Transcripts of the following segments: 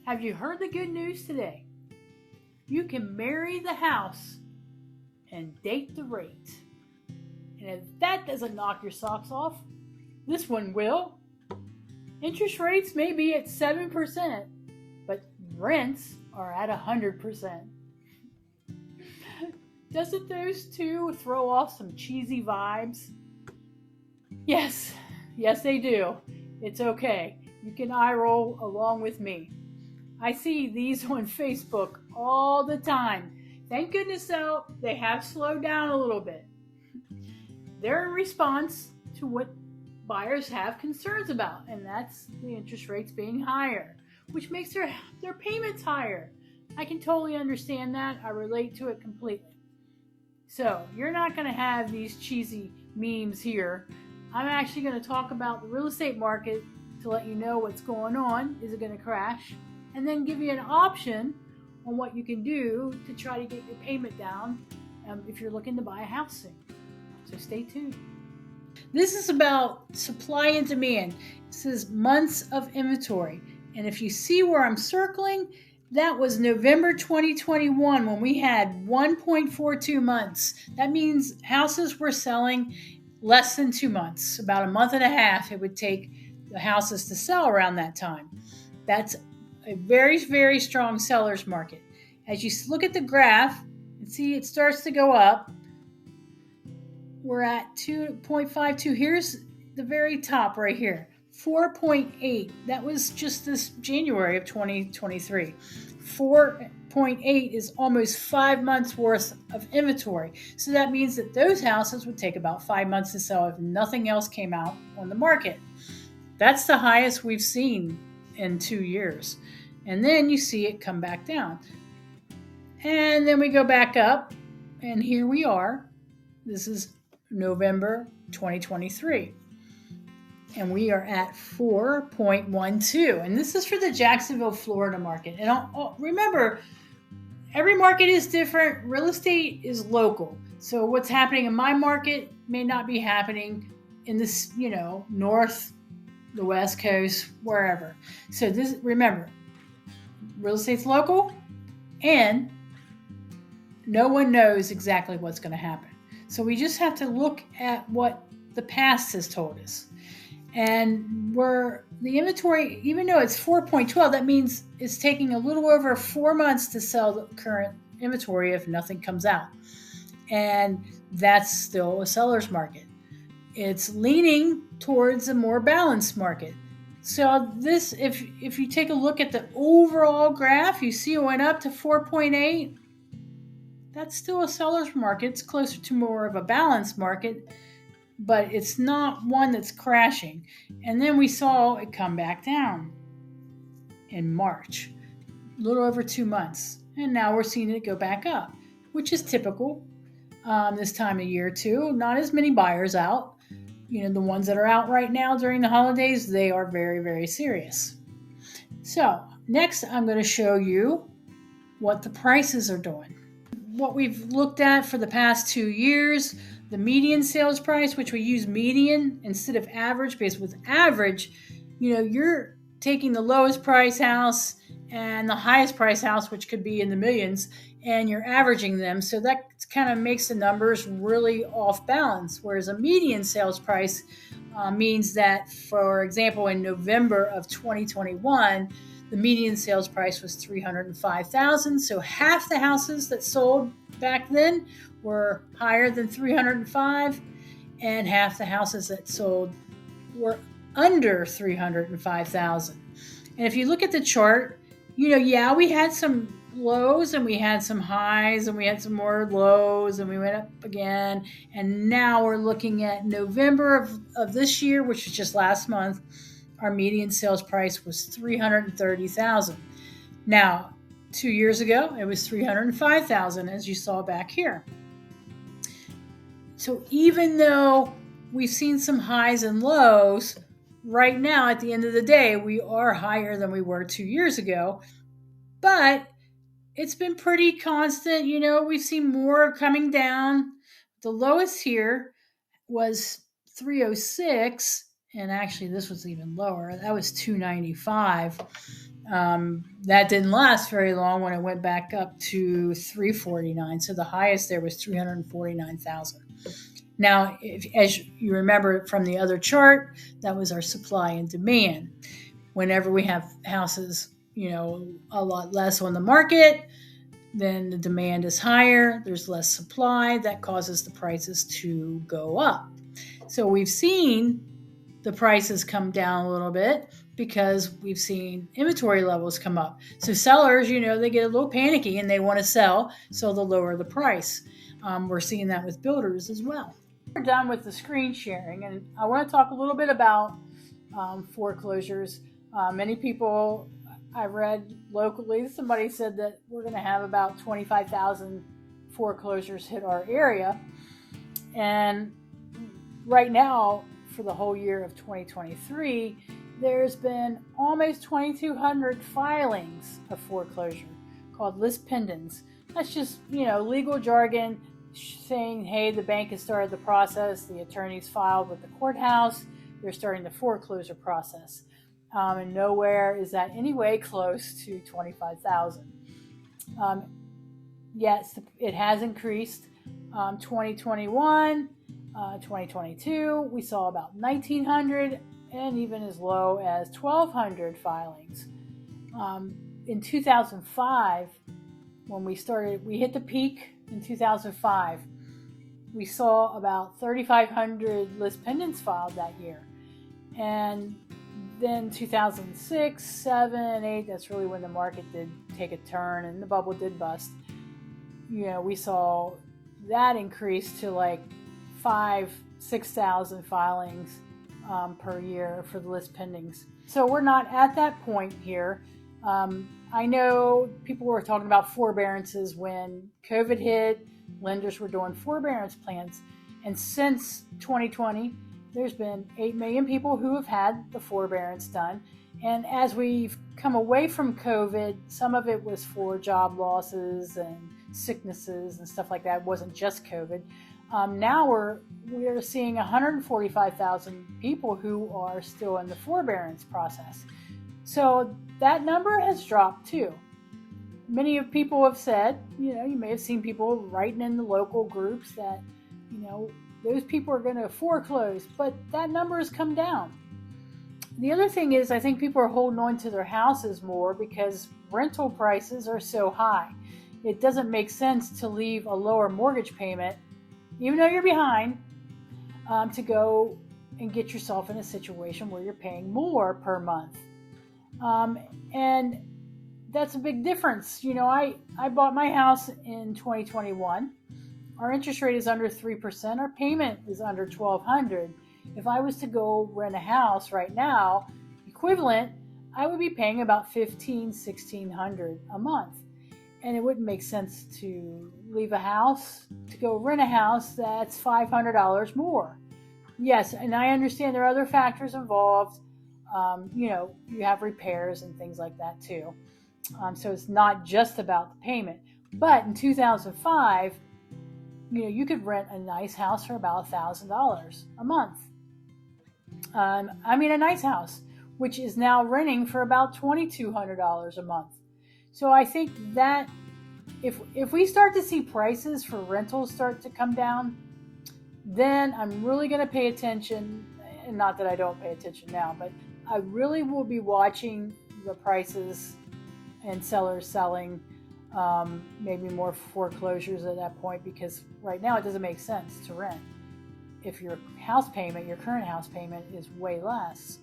Have you heard the good news today? You can marry the house and date the rate. And if that doesn't knock your socks off, this one will. Interest rates may be at 7%, but rents are at 100%. Doesn't those two throw off some cheesy vibes? Yes, they do. It's okay. You can eye roll along with me. I see these on Facebook all the time. Thank goodness, though, they have slowed down a little bit. They're in response to what buyers have concerns about, and that's the interest rates being higher, which makes their payments higher. I can totally understand that. I relate to it completely. So you're not going to have these cheesy memes here. I'm actually going to talk about the real estate market to let you know what's going on. Is it going to crash? And then give you an option on what you can do to try to get your payment down if you're looking to buy a house soon. So stay tuned. This is about supply and demand. It says months of inventory. And if you see where I'm circling, that was November 2021 when we had 1.42 months. That means houses were selling less than 2 months, about a month and a half it would take the houses to sell around that time. That's a very, very strong seller's market. As you look at the graph and see it starts to go up, we're at 2.52. Here's the very top right here, 4.8. That was just this January of 2023. 4.8 is almost 5 months worth of inventory. So that means that those houses would take about 5 months to sell if nothing else came out on the market. That's the highest we've seen in 2 years. And then you see it come back down. And then we go back up, and here we are. This is November 2023. And we are at 4.12. And this is for the Jacksonville, Florida market. And remember, every market is different. Real estate is local. So what's happening in my market may not be happening in this, north, the West Coast, wherever. So remember, real estate's local, and no one knows exactly what's going to happen. So we just have to look at what the past has told us. And the inventory, even though it's 4.12, that means it's taking a little over 4 months to sell the current inventory if nothing comes out. And that's still a seller's market. It's leaning towards a more balanced market. So this, if you take a look at the overall graph, you see it went up to 4.8. That's still a seller's market. It's closer to more of a balanced market, but it's not one that's crashing. And then we saw it come back down in March, a little over 2 months. And now we're seeing it go back up, which is typical this time of year too. Not as many buyers out. The ones that are out right now during the holidays, they are very, very serious. So next, I'm going to show you what the prices are doing. What we've looked at for the past 2 years, the median sales price, which we use median instead of average, because with average, you're taking the lowest price house and the highest price house, which could be in the millions, and you're averaging them. So that kind of makes the numbers really off balance. Whereas a median sales price means that, for example, in November of 2021, the median sales price was $305,000. So half the houses that sold back then were higher than $305,000, and half the houses that sold were under $305,000. And if you look at the chart, we had some lows and we had some highs and we had some more lows and we went up again. And now we're looking at November of this year, which was just last month. Our median sales price was $330,000. Now, 2 years ago, it was $305,000, as you saw back here. So even though we've seen some highs and lows, right now, at the end of the day, we are higher than we were 2 years ago. But it's been pretty constant. We've seen more coming down. The lowest here was 306. And actually, this was even lower. That was 295. That didn't last very long when it went back up to 349. So the highest there was 349,000. Now, as you remember from the other chart, that was our supply and demand. Whenever we have houses, a lot less on the market, then the demand is higher, there's less supply, that causes the prices to go up. So we've seen the prices come down a little bit because we've seen inventory levels come up. So sellers, they get a little panicky and they want to sell, so they'll lower the price. We're seeing that with builders as well. We're done with the screen sharing, and I want to talk a little bit about foreclosures. Many people I read locally, somebody said that we're going to have about 25,000 foreclosures hit our area. And right now, for the whole year of 2023, there's been almost 2,200 filings of foreclosure called list pendens. That's just, legal jargon saying, hey, the bank has started the process, the attorneys filed with the courthouse, they're starting the foreclosure process. And nowhere is that anyway close to 25,000. Yes, it has increased. 2021, 2022, we saw about 1,900 and even as low as 1,200 filings. In 2005, when we hit the peak in 2005, we saw about 3,500 list pendants filed that year. And then 2006, 7, 8, that's really when the market did take a turn and the bubble did bust. We saw that increase to like 5,000-6,000 filings per year for the list pendings. So we're not at that point here. I know people were talking about forbearances when COVID hit. Lenders were doing forbearance plans. And since 2020, there's been 8 million people who have had the forbearance done. And as we've come away from COVID, some of it was for job losses and sicknesses and stuff like that. It wasn't just COVID. Now we're seeing 145,000 people who are still in the forbearance process. So that number has dropped too. Many of people have said, you may have seen people writing in the local groups that, those people are going to foreclose, but that number has come down. The other thing is, I think people are holding on to their houses more because rental prices are so high. It doesn't make sense to leave a lower mortgage payment, even though you're behind, to go and get yourself in a situation where you're paying more per month. And that's a big difference. I bought my house in 2021. Our interest rate is under 3%. Our payment is under $1,200. If I was to go rent a house right now, equivalent, I would be paying about $1,500-$1,600 a month. And it wouldn't make sense to leave a house to go rent a house that's $500 more. Yes, and I understand there are other factors involved. You have repairs and things like that too. So it's not just about the payment. But in 2005, you could rent a nice house for about $1,000 a month. A nice house, which is now renting for about $2,200 a month. So I think that if we start to see prices for rentals start to come down, then I'm really going to pay attention. And not that I don't pay attention now, but I really will be watching the prices and sellers selling, maybe more foreclosures at that point, because right now it doesn't make sense to rent. If your current house payment is way less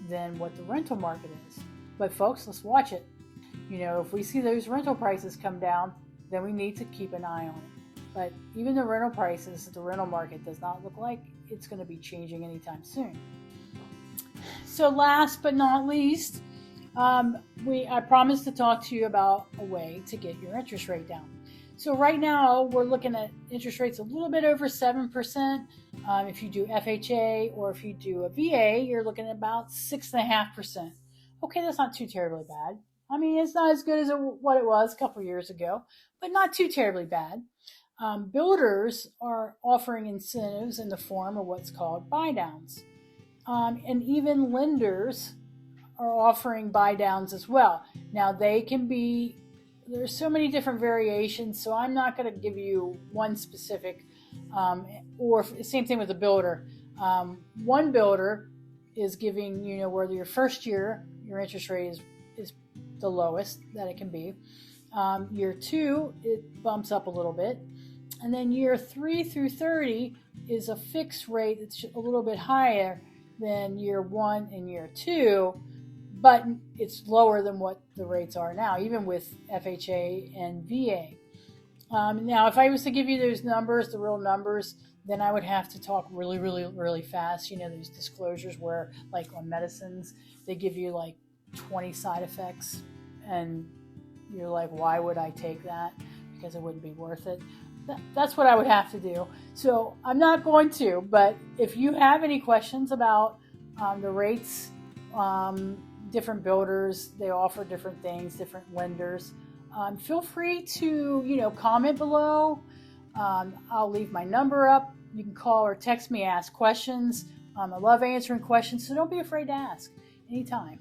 than what the rental market is. But folks, let's watch it. If we see those rental prices come down, then we need to keep an eye on it. But even the rental prices, the rental market does not look like it's going to be changing anytime soon. So last but not least, I promised to talk to you about a way to get your interest rate down. So right now we're looking at interest rates a little bit over 7%. If you do FHA or if you do a VA, you're looking at about 6.5%. Okay, that's not too terribly bad. It's not as good as what it was a couple years ago, but not too terribly bad. Builders are offering incentives in the form of what's called buy downs. And even lenders are offering buy downs as well. Now they can be, there's so many different variations, so I'm not going to give you one specific, or same thing with the builder. One builder is giving, where your first year, your interest rate is the lowest that it can be. Year 2, it bumps up a little bit. And then year 3 through 30 is a fixed rate that's a little bit higher than year 1 and year 2, but it's lower than what the rates are now, even with FHA and VA. Now, if I was to give you those numbers, the real numbers, then I would have to talk really, really, really fast. These disclosures where, like on medicines, they give you like 20 side effects, and you're like, why would I take that? Because it wouldn't be worth it. That's what I would have to do. So I'm not going to, but if you have any questions about the rates, different builders, they offer different things, different lenders, feel free to, comment below. I'll leave my number up. You can call or text me, ask questions. I love answering questions, so don't be afraid to ask anytime.